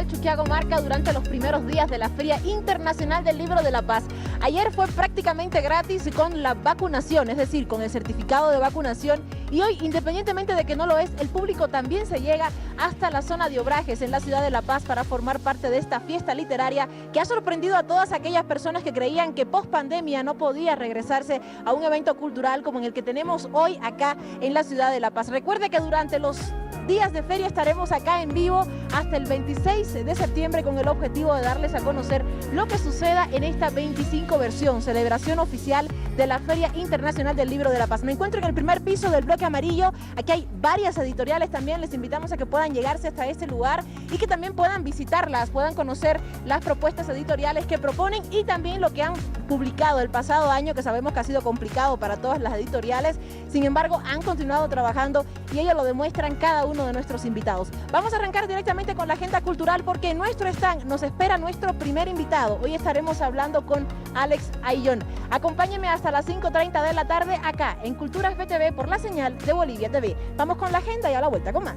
editorial Chuquiago Marca durante los primeros días de la Feria Internacional del Libro de la Paz. Ayer fue prácticamente gratis con la vacunación, es decir, con el certificado de vacunación, y hoy, independientemente de que no lo es, el público también se llega hasta la zona de Obrajes en la ciudad de La Paz para formar parte de esta fiesta literaria que ha sorprendido a todas aquellas personas que creían que post pandemia no podía regresarse a un evento cultural como en el que tenemos hoy acá en la ciudad de La Paz. Recuerde que durante los días de feria estaremos acá en vivo hasta el 26 de septiembre con el objetivo de darles a conocer lo que suceda en esta 25 versión, celebración oficial de la Feria Internacional del Libro de la Paz. Me encuentro en el primer piso del bloque amarillo, aquí hay varias editoriales también, les invitamos a que puedan llegarse hasta este lugar y que también puedan visitarlas, puedan conocer las propuestas editoriales que proponen y también lo que han publicado el pasado año, que sabemos que ha sido complicado para todas las editoriales, sin embargo han continuado trabajando y ellos lo demuestran cada uno de nuestros invitados. Vamos a arrancar directamente con la agenda cultural porque en nuestro stand nos espera nuestro primer invitado. Hoy estaremos hablando con Alex Ayllón. Acompáñenme hasta las 5:30 de la tarde acá en Culturas BTV por la señal de Bolivia TV. Vamos con la agenda y a la vuelta con más.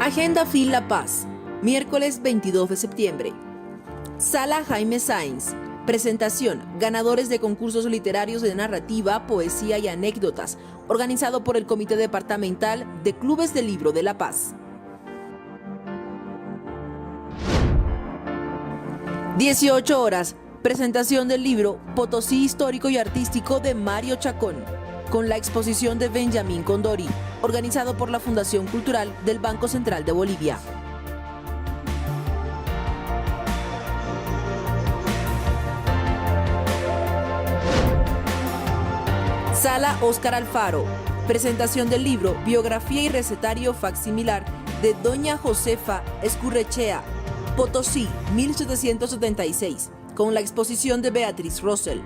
Agenda FIL La Paz, miércoles 22 de septiembre. Sala Jaime Sáenz. Presentación, ganadores de concursos literarios de narrativa, poesía y anécdotas, organizado por el Comité Departamental de Clubes del Libro de La Paz. 18 horas, presentación del libro Potosí Histórico y Artístico de Mario Chacón, con la exposición de Benjamín Condori, organizado por la Fundación Cultural del Banco Central de Bolivia. Sala Óscar Alfaro, presentación del libro Biografía y recetario facsimilar de Doña Josefa Escurrechea, Potosí, 1776, con la exposición de Beatriz Rosell.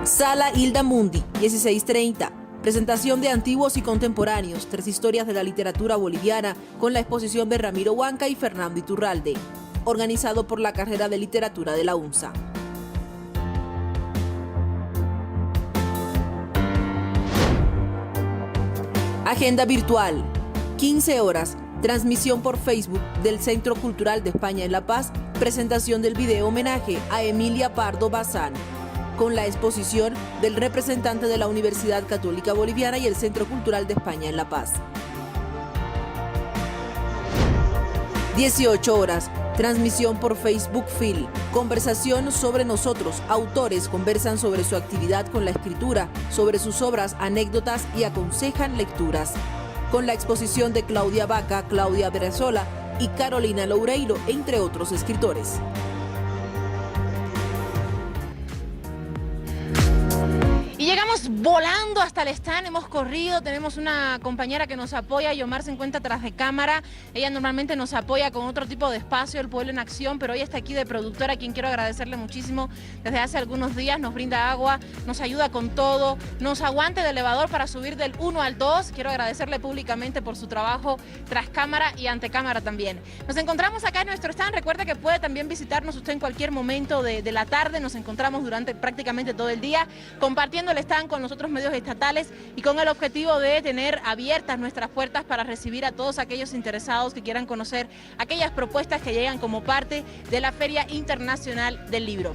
Sala Hilda Mundi, 16:30. Presentación de Antiguos y Contemporáneos, 3 historias de la literatura boliviana, con la exposición de Ramiro Huanca y Fernando Iturralde, organizado por la carrera de literatura de la UNSA. Agenda virtual, 15 horas, transmisión por Facebook del Centro Cultural de España en La Paz, presentación del video homenaje a Emilia Pardo Bazán, con la exposición del representante de la Universidad Católica Boliviana y el Centro Cultural de España en La Paz. 18 horas, transmisión por Facebook FIL, conversación sobre nosotros, autores conversan sobre su actividad con la escritura, sobre sus obras, anécdotas y aconsejan lecturas, con la exposición de Claudia Vaca, Claudia Brezola y Carolina Loureiro, entre otros escritores. Y llegamos volando hasta el stand, hemos corrido, tenemos una compañera que nos apoya, Yomar se encuentra tras de cámara, ella normalmente nos apoya con otro tipo de espacio, El Pueblo en Acción, pero hoy está aquí de productora, a quien quiero agradecerle muchísimo desde hace algunos días, nos brinda agua, nos ayuda con todo, nos aguanta el elevador para subir del 1 al 2, quiero agradecerle públicamente por su trabajo tras cámara y ante cámara también. Nos encontramos acá en nuestro stand, recuerde que puede también visitarnos usted en cualquier momento de la tarde, nos encontramos durante prácticamente todo el día, compartiendo el stand con los otros medios estatales y con el objetivo de tener abiertas nuestras puertas para recibir a todos aquellos interesados que quieran conocer aquellas propuestas que llegan como parte de la Feria Internacional del Libro.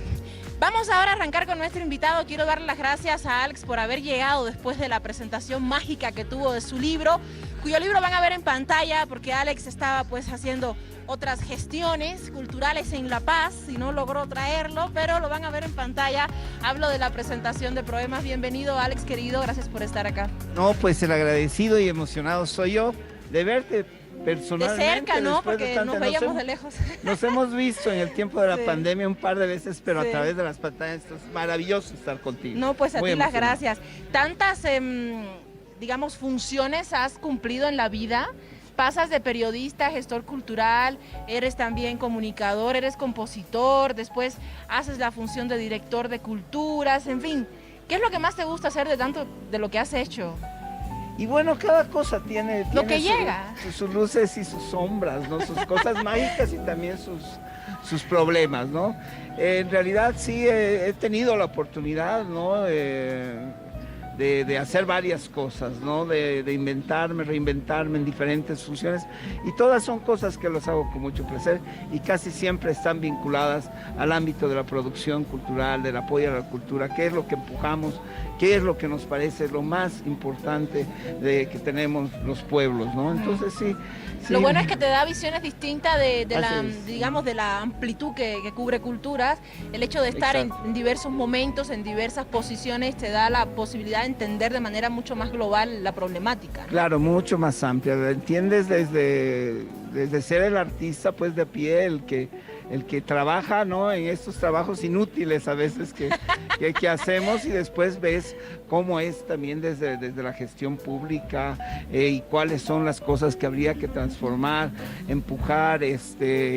Vamos ahora a arrancar con nuestro invitado. Quiero darle las gracias a Alex por haber llegado después de la presentación mágica que tuvo de su libro, cuyo libro van a ver en pantalla porque Alex estaba pues haciendo otras gestiones culturales en La Paz y no logró traerlo, pero lo van a ver en pantalla. Hablo de la presentación de Proemas. Bienvenido, Alex, querido, gracias por estar acá. No, pues el agradecido y emocionado soy yo de verte personalmente. De cerca, ¿no? Porque de nos veíamos de lejos. Nos hemos visto en el tiempo de la pandemia un par de veces, pero sí, a través de las pantallas. Es maravilloso estar contigo. No, pues a muy ti las emocionado. gracias. Tantas, digamos, funciones has cumplido en la vida. Pasas de periodista, gestor cultural, eres también comunicador, eres compositor, después haces la función de director de culturas, en fin. ¿Qué es lo que más te gusta hacer de tanto de lo que has hecho? Y bueno, cada cosa tiene Lo que llega. sus luces y sus sombras, ¿no? Sus cosas mágicas y también sus problemas, ¿no? En realidad sí he tenido la oportunidad, ¿no? De hacer varias cosas, ¿no? De inventarme, reinventarme en diferentes funciones, y todas son cosas que las hago con mucho placer y casi siempre están vinculadas al ámbito de la producción cultural, del apoyo a la cultura, qué es lo que empujamos, qué es lo que nos parece lo más importante que tenemos los pueblos, ¿no? Entonces sí. Lo bueno es que te da visiones distintas de la, es. digamos, de la amplitud que cubre culturas. El hecho de estar en diversos momentos, en diversas posiciones, te da la posibilidad de entender de manera mucho más global la problemática. Claro, mucho más amplia. Lo entiendes desde ser el artista, pues de pie, el que trabaja, ¿no? En estos trabajos inútiles a veces que hacemos, y después ves cómo es también desde la gestión pública, y cuáles son las cosas que habría que transformar, empujar,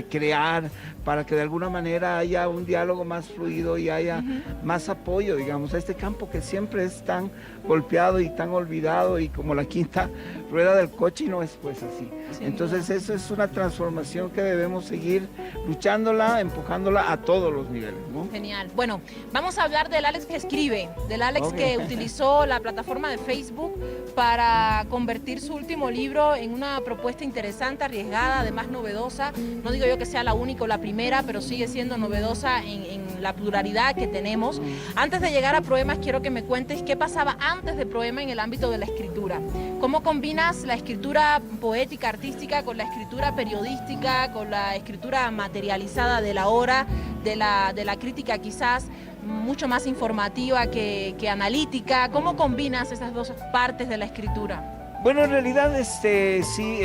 crear, para que de alguna manera haya un diálogo más fluido y haya más apoyo, digamos, a este campo que siempre es tan golpeado y tan olvidado, y como la quinta rueda del coche, y no es pues así. Entonces eso es una transformación que debemos seguir luchándola, empujándola a todos los niveles, ¿no? Genial. Bueno, vamos a hablar del Alex que escribe, del Alex que utilizó la plataforma de Facebook para convertir su último libro en una propuesta interesante, arriesgada, además novedosa. No digo yo que sea la única o la primera, pero sigue siendo novedosa en la pluralidad que tenemos. Antes de llegar a Proemas, quiero que me cuentes qué pasaba antes de Proema en el ámbito de la escritura. ¿Cómo combinas la escritura poética, artística, con la escritura periodística, con la escritura materializada de la hora, de la crítica quizás mucho más informativa que analítica? ¿Cómo combinas esas dos partes de la escritura? Bueno, en realidad sí,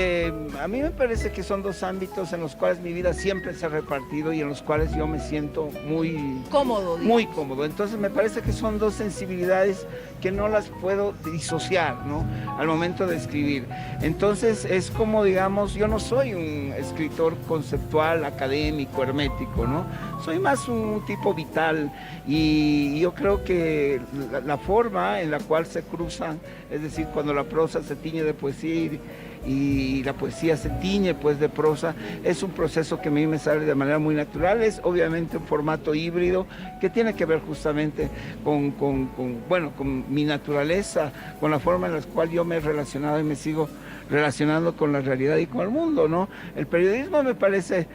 a mí me parece que son dos ámbitos en los cuales mi vida siempre se ha repartido y en los cuales yo me siento muy cómodo, digamos. Muy cómodo. Entonces me parece que son dos sensibilidades que no las puedo disociar, ¿no? Al momento de escribir. Entonces es como, digamos, yo no soy un escritor conceptual, académico, hermético, ¿no? Soy más un tipo vital, y yo creo que la forma en la cual se cruzan, es decir, cuando la prosa se tiñe de poesía y la poesía se tiñe pues de prosa, es un proceso que a mí me sale de manera muy natural. Es obviamente un formato híbrido que tiene que ver justamente con mi naturaleza, con la forma en la cual yo me he relacionado y me sigo relacionando con la realidad y con el mundo, ¿no? El periodismo me parece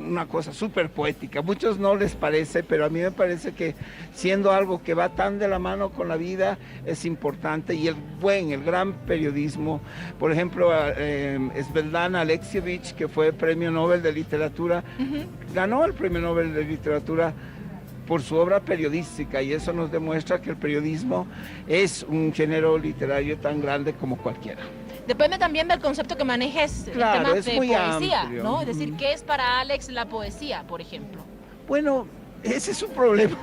una cosa súper poética. A muchos no les parece, pero a mí me parece que siendo algo que va tan de la mano con la vida, es importante. Y el gran periodismo, por ejemplo, Svetlana Alexievich, que fue Premio Nobel de Literatura, ganó el Premio Nobel de Literatura por su obra periodística, y eso nos demuestra que el periodismo es un género literario tan grande como cualquiera. Depende también del concepto que manejes, claro, en temas de poesía, amplio, ¿no? Es decir, ¿qué es para Alex la poesía, por ejemplo? Bueno, ese es un problema.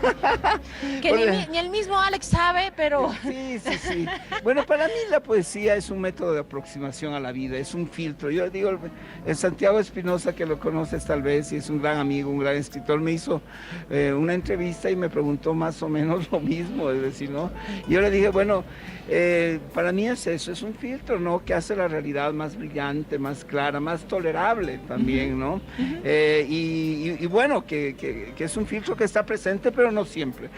Que ni el mismo Alex sabe, pero... Sí. Bueno, para mí la poesía es un método de aproximación a la vida, es un filtro. Yo digo, el Santiago Espinosa, que lo conoces tal vez, y es un gran amigo, un gran escritor, me hizo una entrevista y me preguntó más o menos lo mismo, es decir, ¿no? Y yo le dije, bueno, para mí es eso, es un filtro, ¿no? Que hace la realidad más brillante, más clara, más tolerable también, ¿no? Y bueno, que es un filtro que está presente, pero no siempre.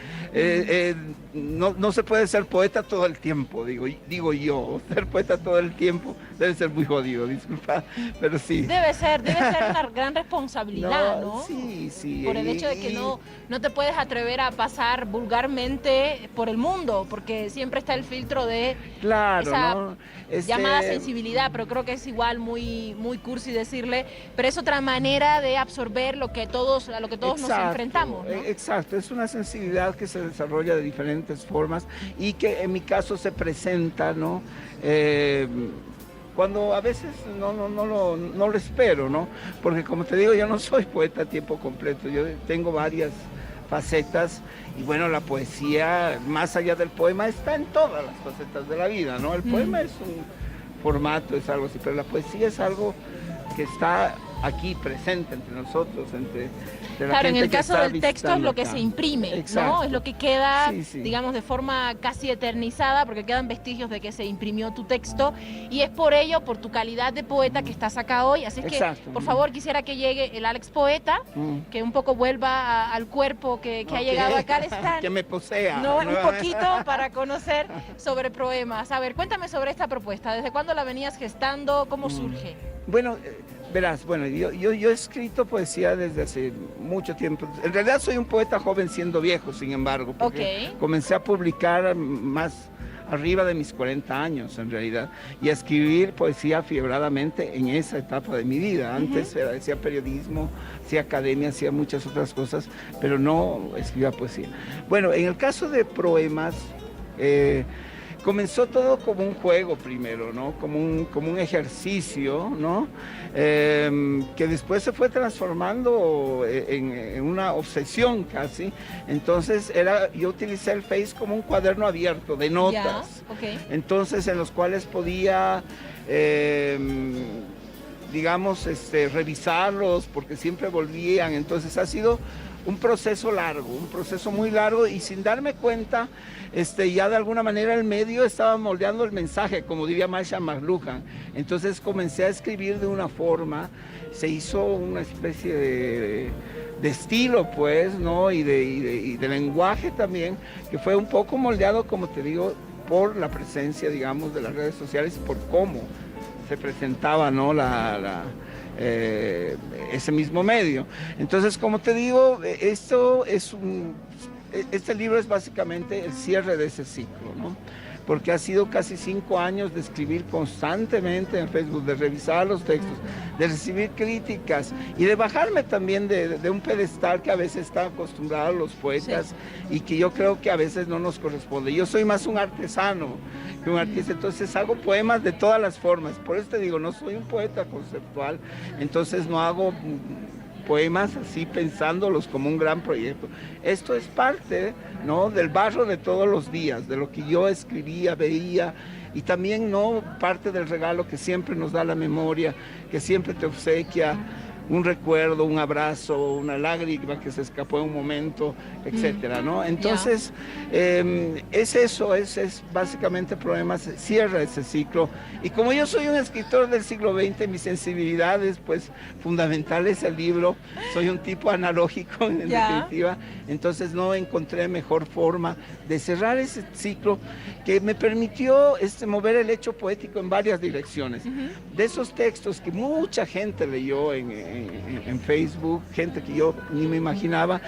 No se puede ser poeta todo el tiempo, digo yo. Ser poeta todo el tiempo debe ser muy jodido, disculpa, pero sí. Debe ser una gran responsabilidad, ¿no? Sí. Por el hecho de que no te puedes atrever a pasar vulgarmente por el mundo, porque siempre está el filtro de esa llamada sensibilidad, pero creo que es igual muy cursi decirle, pero es otra manera de absorber a lo que todos nos enfrentamos, ¿no? Exacto, es una sensibilidad que se desarrolla de diferentes formas y que en mi caso se presenta, ¿no? Cuando a veces no lo espero, ¿no? Porque como te digo, yo no soy poeta a tiempo completo, yo tengo varias facetas, y bueno, la poesía, más allá del poema, está en todas las facetas de la vida, ¿no? El poema es un formato, es algo así, pero la poesía es algo que está aquí presente entre nosotros, entre la Claro, en gente el que caso está del texto es visitando lo que acá. se imprime, Exacto. ¿no? Es lo que queda, Sí, sí. digamos, de forma casi eternizada, porque quedan vestigios de que se imprimió tu texto, y es por ello, por tu calidad de poeta que estás acá hoy. Así es que, Exacto. por favor, quisiera que llegue el Alex Poeta, que un poco vuelva al cuerpo que ha Ok. llegado acá al stand. Que me posea. No, un nuevamente. poquito para conocer sobre Proemas. A ver, cuéntame sobre esta propuesta. ¿Desde cuándo la venías gestando? ¿Cómo surge? Bueno, verás, bueno, yo he escrito poesía desde hace mucho tiempo. En realidad soy un poeta joven siendo viejo, sin embargo, porque Ok. comencé a publicar más arriba de mis 40 años, en realidad, y a escribir poesía fiebradamente en esa etapa de mi vida. Antes hacía periodismo, hacía academia, hacía muchas otras cosas, pero no escribía poesía. Bueno, en el caso de Proemas, comenzó todo como un juego primero, ¿no? Como un ejercicio, ¿no? Que después se fue transformando en una obsesión casi. Entonces yo utilicé el Face como un cuaderno abierto de notas. Ya, ok. Entonces en los cuales podía, digamos, revisarlos porque siempre volvían. Entonces ha sido un proceso largo, un proceso muy largo, y sin darme cuenta, ya de alguna manera el medio estaba moldeando el mensaje, como diría Marshall McLuhan. Entonces comencé a escribir de una forma, se hizo una especie de estilo, pues, ¿no? Y de lenguaje también, que fue un poco moldeado, como te digo, por la presencia, digamos, de las redes sociales, por cómo se presentaba, ¿no? Ese mismo medio. Entonces, como te digo, este libro es básicamente el cierre de ese ciclo, ¿no? Porque ha sido casi 5 años de escribir constantemente en Facebook, de revisar los textos, de recibir críticas y de bajarme también de un pedestal que a veces están acostumbrados los poetas, y que yo creo que a veces no nos corresponde. Yo soy más un artesano que un artista, entonces hago poemas de todas las formas. Por eso te digo, no soy un poeta conceptual, entonces no hago poemas así pensándolos como un gran proyecto. Esto es parte, ¿no?, del barro de todos los días, de lo que yo escribía, veía, y también, ¿no?, parte del regalo que siempre nos da la memoria, que siempre te obsequia un recuerdo, un abrazo, una lágrima que se escapó en un momento, etcétera, ¿no? Entonces, es eso, es básicamente Proemas, cierra ese ciclo. Y como yo soy un escritor del siglo XX, mi sensibilidad es, pues, fundamental es el libro. Soy un tipo analógico, en definitiva. Entonces, no encontré mejor forma de cerrar ese ciclo que me permitió mover el hecho poético en varias direcciones. De esos textos que mucha gente leyó en Facebook, gente que yo ni me imaginaba,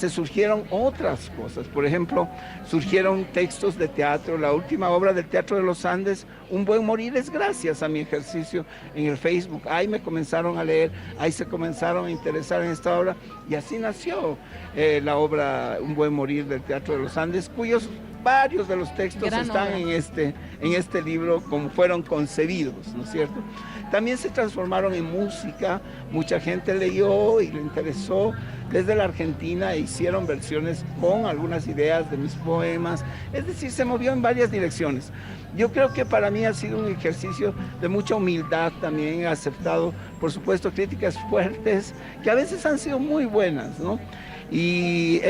surgieron otras cosas. Por ejemplo, surgieron textos de teatro. La última obra del Teatro de los Andes, Un buen morir, es gracias a mi ejercicio en el Facebook. Ahí me comenzaron a leer, ahí se comenzaron a interesar en esta obra, y así nació la obra Un buen morir del Teatro de los Andes, cuyos varios de los textos están en este libro como fueron concebidos, ¿no es cierto? También se transformaron en música, mucha gente leyó y le interesó. Desde la Argentina hicieron versiones con algunas ideas de mis poemas, es decir, se movió en varias direcciones. Yo creo que para mí ha sido un ejercicio de mucha humildad también. He aceptado, por supuesto, críticas fuertes, que a veces han sido muy buenas, ¿no? Y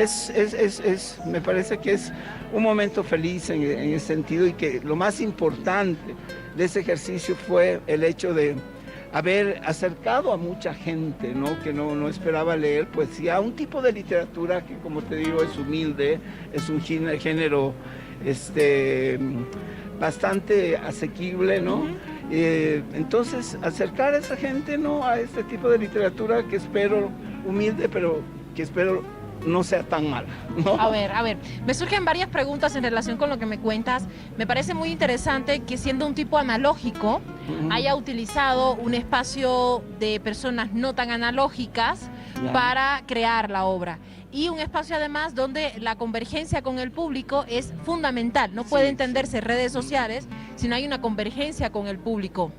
me parece que es un momento feliz en ese sentido, y que lo más importante de ese ejercicio fue el hecho de haber acercado a mucha gente, ¿no?, que no esperaba leer poesía, un tipo de literatura que, como te digo, es humilde, es un género bastante asequible, ¿no? Entonces, acercar a esa gente, ¿no?, a este tipo de literatura que espero humilde, pero que espero no sea tan mala, ¿no? A ver, me surgen varias preguntas en relación con lo que me cuentas. Me parece muy interesante que, siendo un tipo analógico, haya utilizado un espacio de personas no tan analógicas para crear la obra. Y un espacio además donde la convergencia con el público es fundamental. No puede entenderse redes sociales si no hay una convergencia con el público.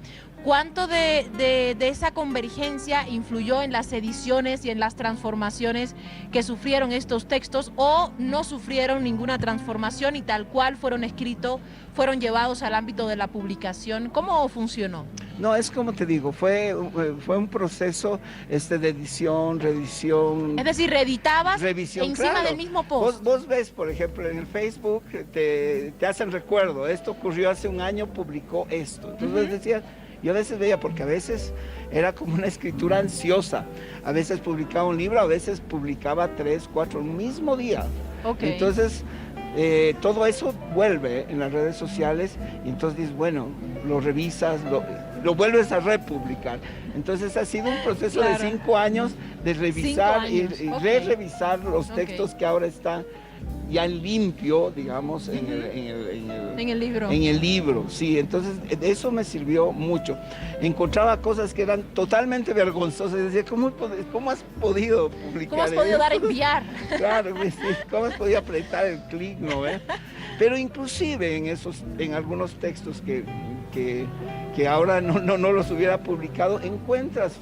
¿Cuánto de esa convergencia influyó en las ediciones y en las transformaciones que sufrieron estos textos, o no sufrieron ninguna transformación y tal cual fueron escritos, fueron llevados al ámbito de la publicación? ¿Cómo funcionó? No, es como te digo, fue un proceso de edición, revisión. Es decir, reeditabas revisión, encima claro. del mismo post. Vos ves, por ejemplo, en el Facebook, te hacen recuerdo, esto ocurrió hace un año, publicó esto. Entonces decías, yo a veces veía, porque a veces era como una escritura ansiosa, a veces publicaba un libro, a veces publicaba 3, 4, el mismo día. Okay. Entonces, todo eso vuelve en las redes sociales y entonces dices, bueno, lo revisas, lo vuelves a republicar. Entonces ha sido un proceso de 5 años de revisar y re-revisar los textos que ahora están ya en limpio, digamos, en el libro. En el libro, sí. Entonces eso me sirvió mucho. Encontraba cosas que eran totalmente vergonzosas. Decía, ¿cómo has podido publicar? ¿Cómo has podido dar a enviar? Claro, sí, ¿cómo has podido apretar el clic, no? Pero inclusive en algunos textos que ahora no los hubiera publicado, encuentras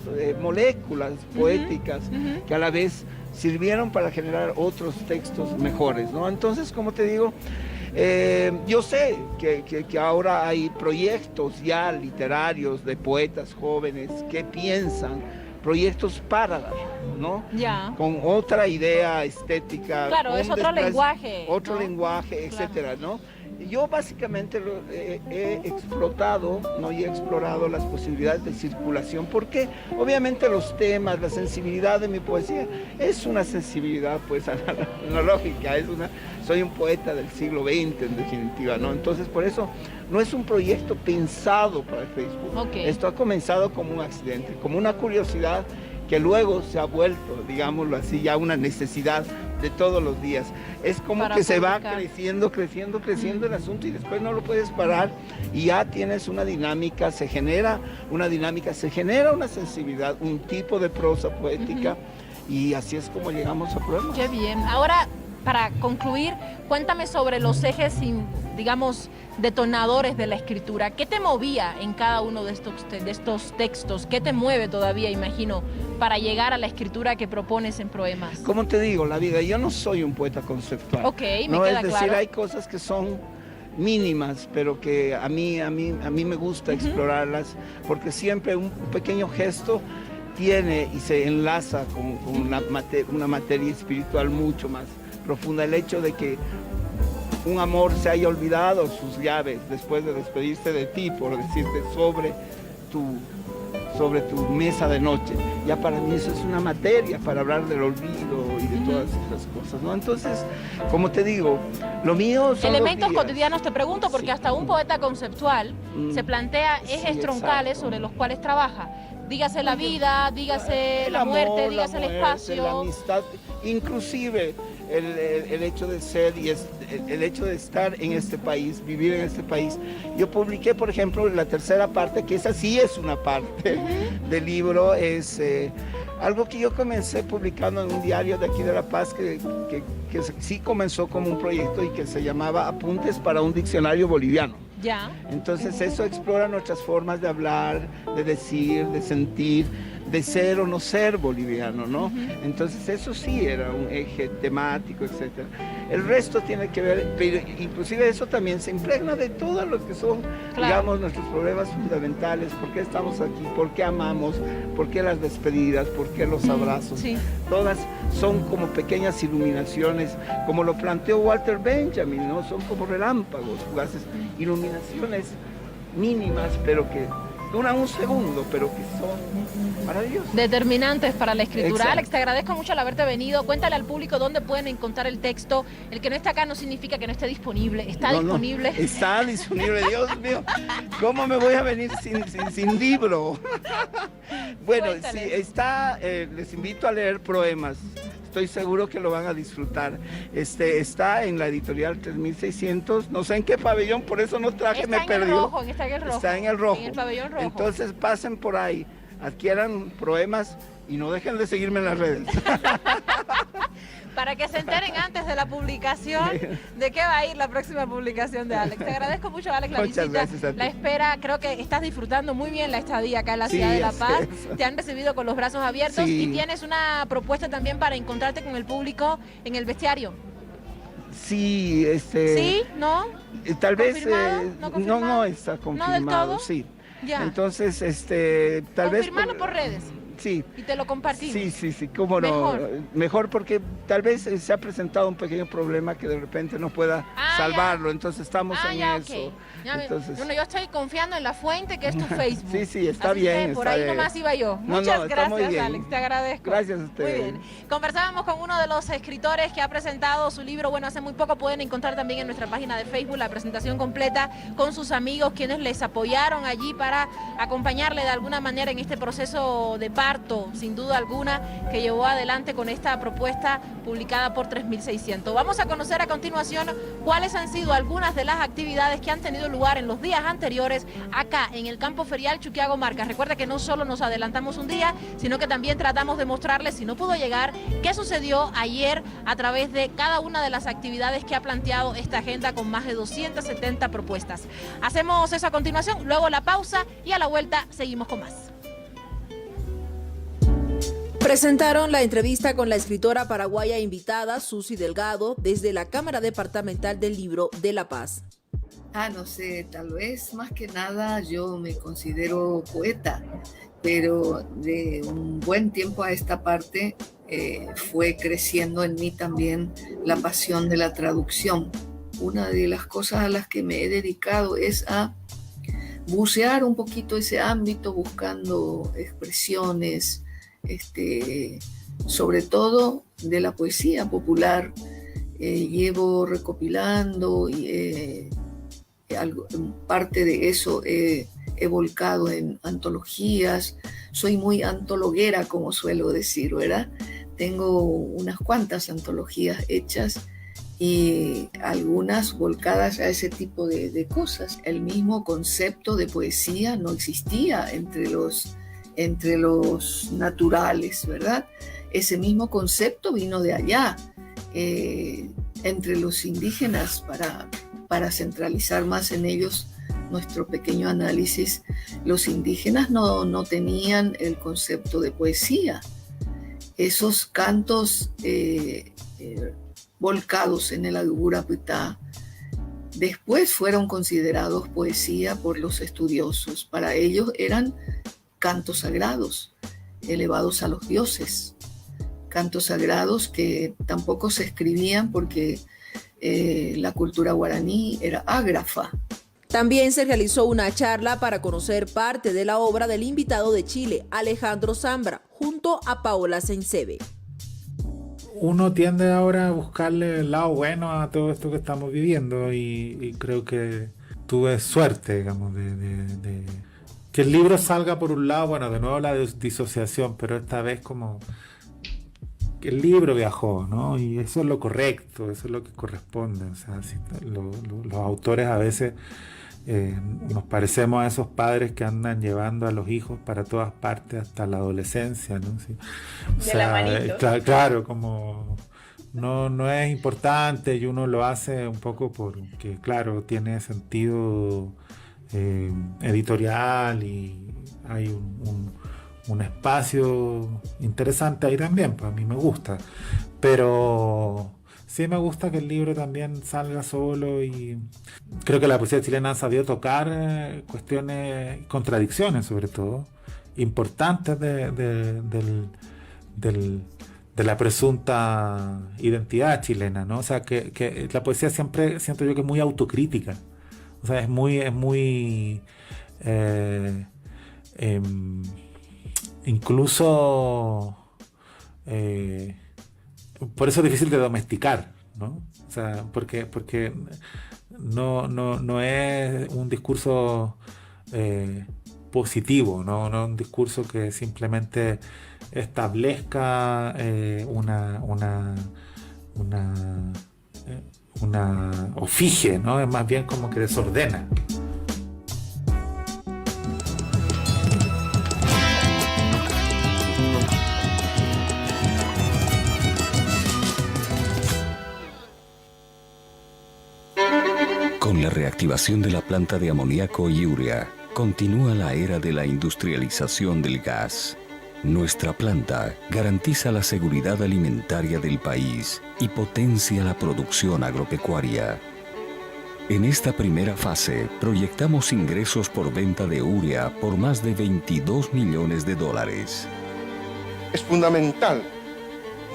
moléculas poéticas que a la vez sirvieron para generar otros textos mejores, ¿no? Entonces, como te digo, yo sé que ahora hay proyectos ya literarios de poetas jóvenes que piensan proyectos para dar, ¿no? Ya. Con otra idea estética. Claro, es otro lenguaje. Otro ¿no? lenguaje, etcétera, ¿no? Yo básicamente he explotado, ¿no? Y he explorado las posibilidades de circulación, porque obviamente los temas, la sensibilidad de mi poesía es una sensibilidad pues analógica, soy un poeta del siglo XX en definitiva, ¿no? Entonces por eso no es un proyecto pensado para el Facebook. Okay. Esto ha comenzado como un accidente, como una curiosidad que luego se ha vuelto, digámoslo así, ya una necesidad de todos los días. Es como para que se va publicar. creciendo el asunto y después no lo puedes parar y ya tienes una dinámica, se genera una sensibilidad, un tipo de prosa poética y así es como llegamos a Poemas. Qué bien. Ahora, para concluir, cuéntame sobre los ejes, digamos, detonadores de la escritura. ¿Qué te movía en cada uno de estos textos? ¿Qué te mueve todavía, imagino, para llegar a la escritura que propones en Poemas? Como te digo, la vida, yo no soy un poeta conceptual. Ok, me no, queda es decir, claro. hay cosas que son mínimas, pero que a mí me gusta explorarlas, porque siempre un pequeño gesto tiene y se enlaza con una materia espiritual mucho más profunda. El hecho de que un amor se haya olvidado sus llaves después de despedirse de ti, por decirte, sobre tu mesa de noche. Ya para mí eso es una materia para hablar del olvido y de todas esas cosas, ¿no? Entonces, como te digo, lo mío son elementos los días. cotidianos, te pregunto, porque Sí. hasta un poeta conceptual se plantea ejes Sí, troncales exacto. sobre los cuales trabaja. Dígase la vida, dígase El la amor, muerte, dígase el la espacio. la amistad, inclusive el hecho de ser y el hecho de estar en este país, vivir en este país. Yo publiqué, por ejemplo, la tercera parte, que esa sí es una parte del libro, es algo que yo comencé publicando en un diario de aquí de La Paz, que sí comenzó como un proyecto y que se llamaba Apuntes para un diccionario boliviano. Ya. Entonces eso explora nuestras formas de hablar, de decir, de sentir, de ser o no ser boliviano, ¿no? Entonces eso sí era un eje temático, etcétera. El resto tiene que ver, pero inclusive eso también se impregna de todo lo que son, digamos, nuestros problemas fundamentales, por qué estamos aquí, por qué amamos, por qué las despedidas, por qué los abrazos. Sí. Todas son como pequeñas iluminaciones, como lo planteó Walter Benjamin, ¿no? Son como relámpagos, fugaces, iluminaciones mínimas, pero que duran un segundo, pero que son maravillosas. Determinantes para la escritura. Exacto. Alex, te agradezco mucho el haberte venido. Cuéntale al público dónde pueden encontrar el texto. El que no está acá no significa que no esté disponible. Está disponible. No, está disponible, Dios mío. ¿Cómo me voy a venir sin libro? Bueno, sí, está, les invito a leer Poemas. Estoy seguro que lo van a disfrutar. Está en la editorial 3600, no sé en qué pabellón, por eso no traje, me perdió. Está en el rojo. Está en el rojo. En el pabellón rojo. Entonces pasen por ahí, adquieran Poemas y no dejen de seguirme en las redes. Para que se enteren antes de la publicación de qué va a ir la próxima publicación de Alex. Te agradezco mucho, Alex, la Muchas visita, gracias a ti. la espera. Creo que estás disfrutando muy bien la estadía acá en la ciudad de La Paz. Te han recibido con los brazos abiertos y tienes una propuesta también para encontrarte con el público en el bestiario. Sí, ¿Sí? ¿No? tal vez ¿No confirmado? no está confirmado, ¿No del todo? sí. Ya. Entonces, tal vez Confirmarlo por redes. Sí. Y te lo compartimos. Sí, cómo no. Mejor porque tal vez se ha presentado un pequeño problema que de repente no pueda salvarlo, entonces estamos en eso. Okay. Entonces... Bueno, yo estoy confiando en la fuente que es tu Facebook. Sí, está Así bien. Que por ahí nomás iba yo. Muchas gracias, Alex, te agradezco. Gracias a ustedes. Muy bien. Conversábamos con uno de los escritores que ha presentado su libro, bueno, hace muy poco. Pueden encontrar también en nuestra página de Facebook la presentación completa con sus amigos, quienes les apoyaron allí para acompañarle de alguna manera en este proceso de parto, sin duda alguna, que llevó adelante con esta propuesta publicada por 3600. Vamos a conocer a continuación cuáles han sido algunas de las actividades que han tenido lugar en los días anteriores acá en el campo ferial Chuquiago Marcas. Recuerda que no solo nos adelantamos un día, sino que también tratamos de mostrarles, si no pudo llegar, qué sucedió ayer a través de cada una de las actividades que ha planteado esta agenda con más de 270 propuestas. Hacemos eso a continuación, luego la pausa y a la vuelta seguimos con más. Presentaron la entrevista con la escritora paraguaya invitada, Susi Delgado, desde la Cámara Departamental del Libro de La Paz. No sé, tal vez más que nada yo me considero poeta, pero de un buen tiempo a esta parte fue creciendo en mí también la pasión de la traducción. Una de las cosas a las que me he dedicado es a bucear un poquito ese ámbito, buscando expresiones, sobre todo de la poesía popular. Llevo recopilando y parte de eso he volcado en antologías. Soy muy antologuera, como suelo decir, ¿verdad? Tengo unas cuantas antologías hechas y algunas volcadas a ese tipo de cosas. El mismo concepto de poesía no existía entre los naturales, ¿verdad? Ese mismo concepto vino de allá, entre los indígenas, para centralizar más en ellos nuestro pequeño análisis. Los indígenas no tenían el concepto de poesía. Esos cantos volcados en el Agurapitá después fueron considerados poesía por los estudiosos. Para ellos eran cantos sagrados, elevados a los dioses. Cantos sagrados que tampoco se escribían porque la cultura guaraní era ágrafa. También se realizó una charla para conocer parte de la obra del invitado de Chile, Alejandro Zambra, junto a Paola Sensebe. Uno tiende ahora a buscarle el lado bueno a todo esto que estamos viviendo y creo que tuve suerte, digamos, de que el libro salga por un lado, bueno, de nuevo la disociación, pero esta vez como que el libro viajó, ¿no? Y eso es lo correcto, eso es lo que corresponde. O sea, los autores a veces nos parecemos a esos padres que andan llevando a los hijos para todas partes hasta la adolescencia, ¿no? Sí. O sea, la manito. Claro, como no es importante y uno lo hace un poco porque, claro, tiene sentido editorial y hay un espacio interesante ahí también, pues a mí me gusta, pero sí me gusta que el libro también salga solo y creo que la poesía chilena ha sabido tocar cuestiones, contradicciones sobre todo, importantes de la presunta identidad chilena, ¿no? O sea, que la poesía siempre siento yo que es muy autocrítica. O sea, es muy incluso por eso es difícil de domesticar, ¿no? O sea, porque no es un discurso positivo, no un discurso que simplemente establezca o fije, ¿no? Es más bien como que desordena. la reactivación de la planta de amoníaco y urea, continúa la era de la industrialización del gas. Nuestra planta garantiza la seguridad alimentaria del país y potencia la producción agropecuaria. En esta primera fase, proyectamos ingresos por venta de urea por más de $22 millones. Es fundamental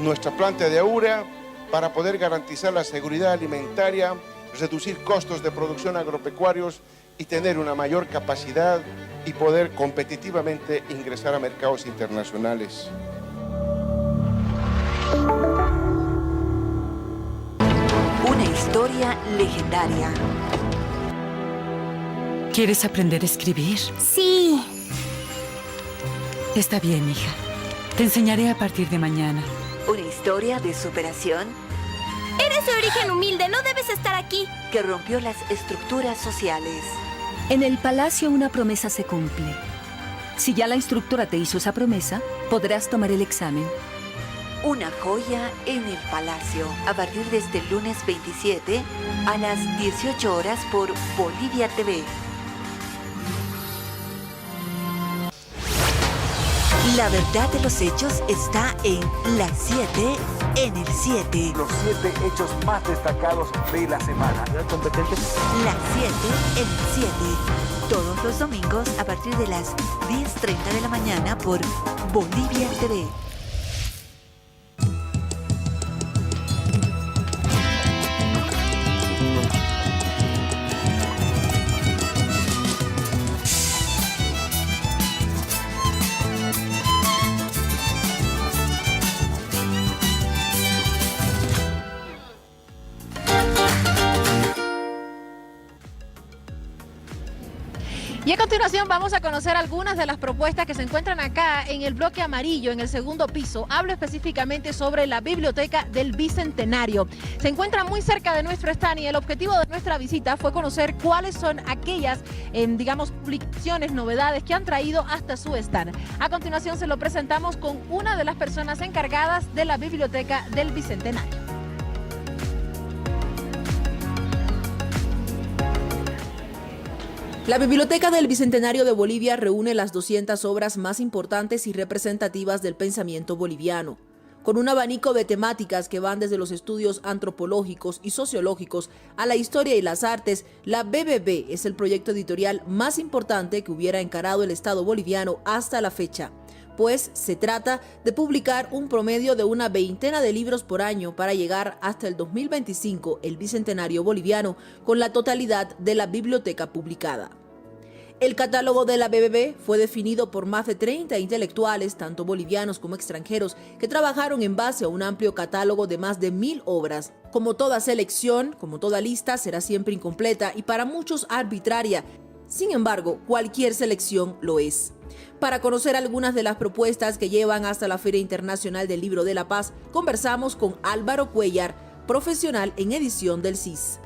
nuestra planta de urea para poder garantizar la seguridad alimentaria, reducir costos de producción agropecuarios y tener una mayor capacidad y poder competitivamente ingresar a mercados internacionales. Una historia legendaria. ¿Quieres aprender a escribir? Sí. Está bien, hija. Te enseñaré a partir de mañana. Una historia de superación. Eres de origen humilde, no debes estar aquí. Que rompió las estructuras sociales. En el palacio una promesa se cumple. Si ya la instructora te hizo esa promesa, podrás tomar el examen. Una joya en el palacio. A partir de este lunes 27 a las 18 horas por Bolivia TV. La verdad de los hechos está en Las 7 en el 7. Los 7 hechos más destacados de la semana. Las 7 en el 7. Todos los domingos a partir de las 10:30 de la mañana por Bolivia TV. Y a continuación vamos a conocer algunas de las propuestas que se encuentran acá en el bloque amarillo, en el segundo piso. Hablo específicamente sobre la Biblioteca del Bicentenario. Se encuentra muy cerca de nuestro stand y el objetivo de nuestra visita fue conocer cuáles son aquellas, publicaciones, novedades que han traído hasta su stand. A continuación se lo presentamos con una de las personas encargadas de la Biblioteca del Bicentenario. La Biblioteca del Bicentenario de Bolivia reúne las 200 obras más importantes y representativas del pensamiento boliviano. Con un abanico de temáticas que van desde los estudios antropológicos y sociológicos a la historia y las artes, la BBB es el proyecto editorial más importante que hubiera encarado el Estado boliviano hasta la fecha, pues se trata de publicar un promedio de una veintena de libros por año para llegar hasta el 2025, el Bicentenario boliviano, con la totalidad de la biblioteca publicada. El catálogo de la BBB fue definido por más de 30 intelectuales, tanto bolivianos como extranjeros, que trabajaron en base a un amplio catálogo de más de 1000 obras. Como toda selección, como toda lista, será siempre incompleta y para muchos arbitraria. Sin embargo, cualquier selección lo es. Para conocer algunas de las propuestas que llevan hasta la Feria Internacional del Libro de la Paz, conversamos con Álvaro Cuellar, profesional en edición del CIS.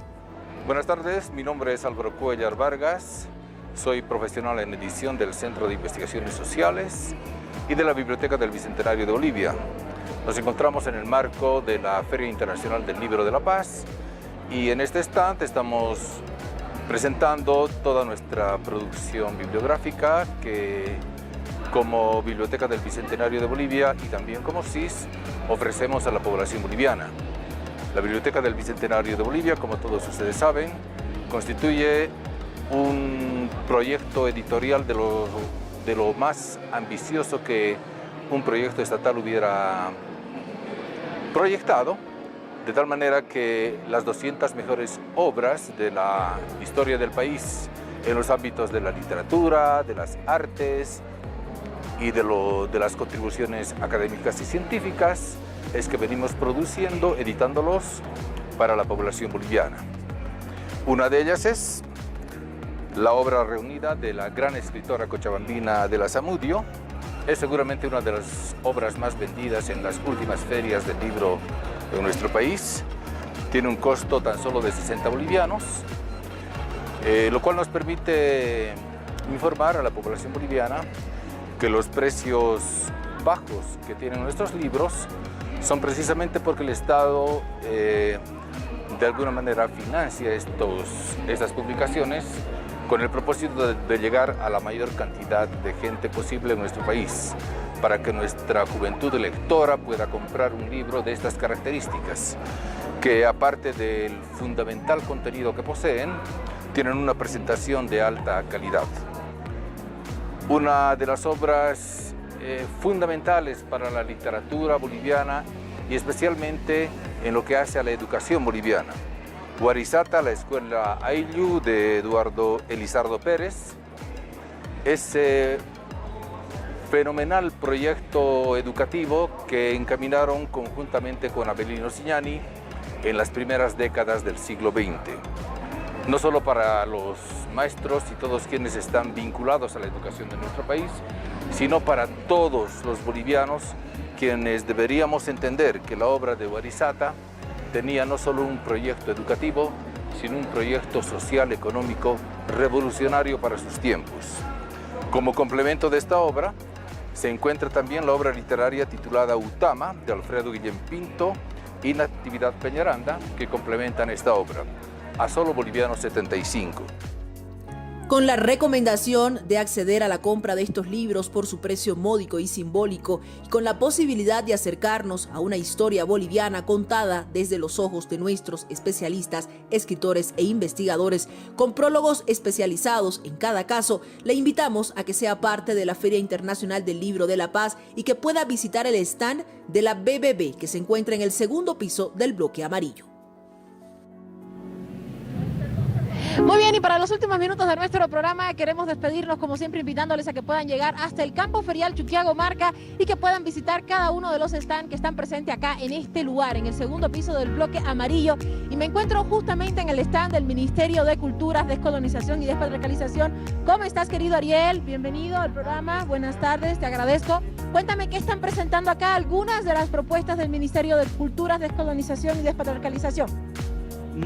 Buenas tardes, mi nombre es Álvaro Cuellar Vargas. Soy profesional en edición del Centro de Investigaciones Sociales y de la Biblioteca del Bicentenario de Bolivia. Nos encontramos en el marco de la Feria Internacional del Libro de la Paz y en este stand estamos presentando toda nuestra producción bibliográfica que como Biblioteca del Bicentenario de Bolivia y también como CIS ofrecemos a la población boliviana. La Biblioteca del Bicentenario de Bolivia, como todos ustedes saben, constituye un proyecto editorial de lo más ambicioso que un proyecto estatal hubiera proyectado, de tal manera que las 200 mejores obras de la historia del país en los ámbitos de la literatura, de las artes y de las contribuciones académicas y científicas es que venimos produciendo, editándolos para la población boliviana. Una de ellas es la obra reunida de la gran escritora cochabambina de la Zamudio. Es seguramente una de las obras más vendidas en las últimas ferias del libro de nuestro país. Tiene un costo tan solo de 60 bolivianos, lo cual nos permite informar a la población boliviana que los precios bajos que tienen nuestros libros son precisamente porque el Estado de alguna manera financia estas publicaciones con el propósito de llegar a la mayor cantidad de gente posible en nuestro país, para que nuestra juventud lectora pueda comprar un libro de estas características, que aparte del fundamental contenido que poseen, tienen una presentación de alta calidad. Una de las obras fundamentales para la literatura boliviana y especialmente en lo que hace a la educación boliviana. Warisata, la escuela Ayllu de Eduardo Elizardo Pérez, ese fenomenal proyecto educativo que encaminaron conjuntamente con Avelino Signani en las primeras décadas del siglo XX. No solo para los maestros y todos quienes están vinculados a la educación de nuestro país, sino para todos los bolivianos, quienes deberíamos entender que la obra de Warisata tenía no solo un proyecto educativo, sino un proyecto social, económico, revolucionario para sus tiempos. Como complemento de esta obra, se encuentra también la obra literaria titulada Utama, de Alfredo Guillén Pinto y Natividad Peñaranda, que complementan esta obra. A solo bolivianos 75. Con la recomendación de acceder a la compra de estos libros por su precio módico y simbólico, y con la posibilidad de acercarnos a una historia boliviana contada desde los ojos de nuestros especialistas, escritores e investigadores, con prólogos especializados en cada caso, le invitamos a que sea parte de la Feria Internacional del Libro de La Paz y que pueda visitar el stand de la BBB, que se encuentra en el segundo piso del bloque amarillo. Muy bien, y para los últimos minutos de nuestro programa queremos despedirnos como siempre invitándoles a que puedan llegar hasta el campo ferial Chuquiago Marca y que puedan visitar cada uno de los stands que están presentes acá en este lugar, en el segundo piso del bloque amarillo. Y me encuentro justamente en el stand del Ministerio de Culturas, Descolonización y Despatriarcalización. ¿Cómo estás, querido Ariel? Bienvenido al programa, buenas tardes, te agradezco. Cuéntame qué están presentando acá, algunas de las propuestas del Ministerio de Culturas, Descolonización y Despatriarcalización.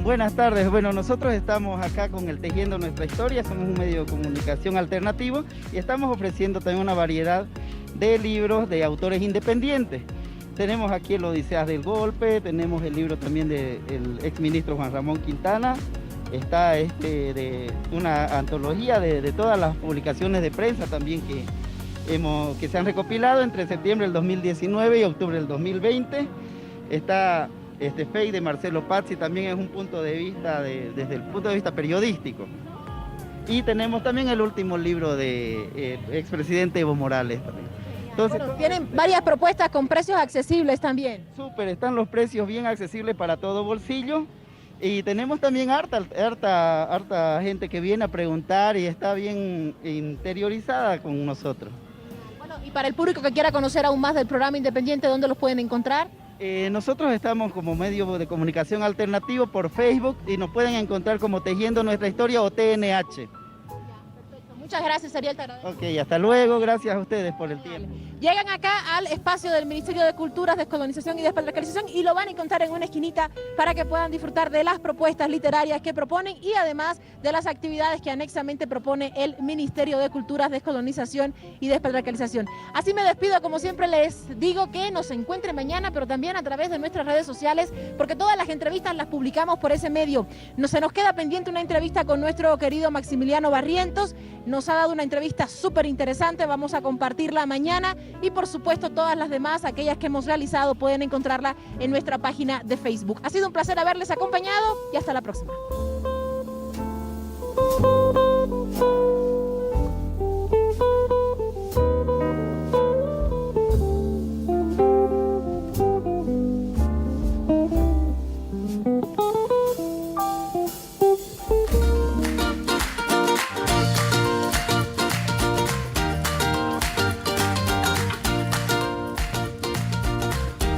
Buenas tardes, bueno, nosotros estamos acá con el Tejiendo Nuestra Historia, somos un medio de comunicación alternativo y estamos ofreciendo también una variedad de libros de autores independientes. Tenemos aquí el Odiseas del Golpe, tenemos el libro también del exministro Juan Ramón Quintana, está de una antología de todas las publicaciones de prensa también que se han recopilado entre septiembre del 2019 y octubre del 2020. Está Fey de Marcelo Pazzi, también es un punto de vista desde el punto de vista periodístico. Y tenemos también el último libro de expresidente Evo Morales también. Entonces, bueno, tienen varias propuestas con precios accesibles también. Súper, están los precios bien accesibles para todo bolsillo. Y tenemos también harta gente que viene a preguntar y está bien interiorizada con nosotros. Bueno, y para el público que quiera conocer aún más del programa independiente, ¿dónde los pueden encontrar? Nosotros estamos como medio de comunicación alternativo por Facebook y nos pueden encontrar como Tejiendo Nuestra Historia o TNH. Muchas gracias, Ariel, te agradezco. Ok, hasta luego, gracias a ustedes por el tiempo. Llegan acá al espacio del Ministerio de Culturas, Descolonización y Despatriarcalización y lo van a encontrar en una esquinita para que puedan disfrutar de las propuestas literarias que proponen y además de las actividades que anexamente propone el Ministerio de Culturas, Descolonización y Despatriarcalización. Así me despido, como siempre les digo que nos encuentren mañana, pero también a través de nuestras redes sociales, porque todas las entrevistas las publicamos por ese medio. Se nos queda pendiente una entrevista con nuestro querido Maximiliano Barrientos, nos ha dado una entrevista súper interesante, vamos a compartirla mañana y por supuesto todas las demás, aquellas que hemos realizado, pueden encontrarla en nuestra página de Facebook. Ha sido un placer haberles acompañado y hasta la próxima.